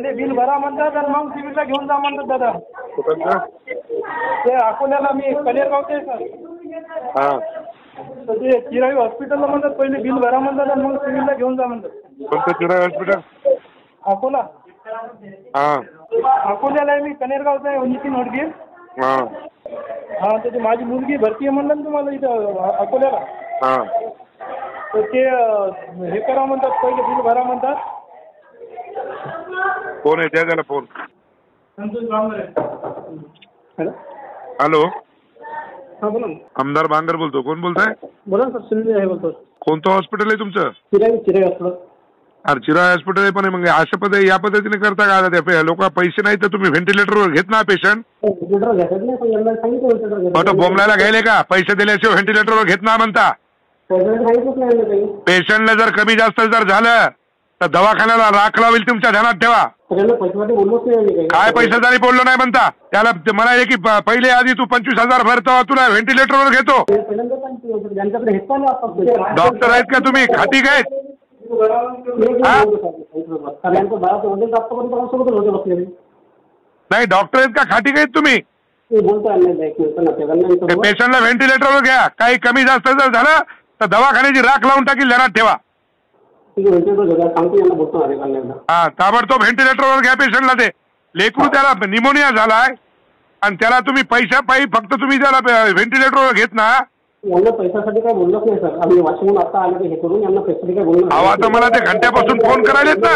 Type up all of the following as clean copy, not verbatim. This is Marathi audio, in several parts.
पहिले बिल भरा म्हणतात आणि मग सिव्हिलला घेऊन जा म्हणतात दादा. कुठं? ते अकोल्याला मी कनेरगावचे आहे सर. हां. तर ते चिराई हॉस्पिटलला म्हणतात पहिले बिल भरा म्हणतात आणि मग सिव्हिलला घेऊन जा म्हणतात. कोणतं चिराई हॉस्पिटल? अकोला. हां. अकोल्याला आहे मी, कनेरगावचा आहे, नितीन होडगे. हां. हां, तर माझी मुलगी भरती आहे म्हणलं ना तुम्हाला इथं अकोल्याला. हां. तर ते हे करा म्हणतात, पहिले बिल भरा म्हणतात. कोण आहे? द्या त्याला फोन. संतोष बांगर. हॅलो. हां बोला ना. आमदार बांगर बोलतो. कोण बोलताय? बोला ना सर, सुनील आहे बोलतो. कोणतं हॉस्पिटल आहे तुमचं? चिराई हॉस्पिटल. अरे चिराई हॉस्पिटल आहे, पण मग अशा पद्धती या पद्धतीने करता का? त्या लोक पैसे नाही तर तुम्ही व्हेंटिलेटरवर घेत ना पेशंट. बोंबलायला घ्यायले का? पैसे दिल्याशिवाय व्हेंटिलेटरवर घेत ना म्हणता. पेशंटला जर कमी जास्त जर झालं तर दवाखान्याला राख लावेल, तुमच्या ध्यानात ठेवा. काय पैशासाठी बोललो नाही म्हणता? त्याला म्हणाले की पहिले आधी तू 25,000 भरतो, तुला व्हेंटिलेटरवर घेतो. डॉक्टर आहेत का तुम्ही? खाती काय? नाही, डॉक्टर आहेत का? खाटी काय तुम्ही? पेशंटला व्हेंटिलेटरवर घ्या. काही कमी जास्त जर झालं तर दवाखान्याची राख लावून टाकील, ध्यानात ठेवा. हा, ताबडतोब व्हेंटिलेटरवर घ्या पेशंटला. ते लेकरू त्याला निमोनिया झालाय आणि त्याला तुम्ही पैसा पायी फक्त तुम्ही त्याला व्हेंटिलेटरवर घेत ना. पैशासाठी काय बोललोच नाही सर. आम्ही वाशिमहून आता आले हे करून यांना पैशासाठी काय बोललो नाही. आता मला ते घंट्यापासून फोन करायलेत ना.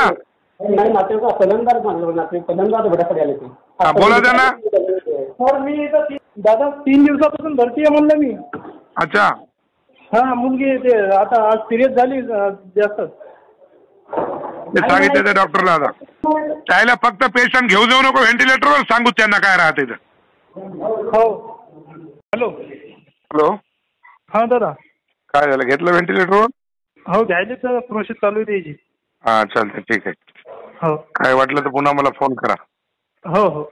नाही, नातेवाईक पहिल्यांदा भेटासाठी आले ते. बोला त्यांना. सर मी इथं दादा 3 दिवसापासून भरती आहे म्हणलं मी. अच्छा. हा, मुलगी ते आता आज सिरियस झाली जास्त. ते सांगितलं त्या डॉक्टरला. आता त्याला फक्त पेशंट घेऊ जाऊ नको व्हेंटिलेटरवर, सांगू त्यांना काय राहते. हो. हॅलो. हॅलो. हा दादा. काय झालं? घेतलं व्हेंटिलेटरवर? हो, घ्यायचे सर. प्रोसेस चालू आहे त्याची. हां, चालतं. ठीक आहे. हो. काय वाटलं तर पुन्हा मला फोन करा. हो हो.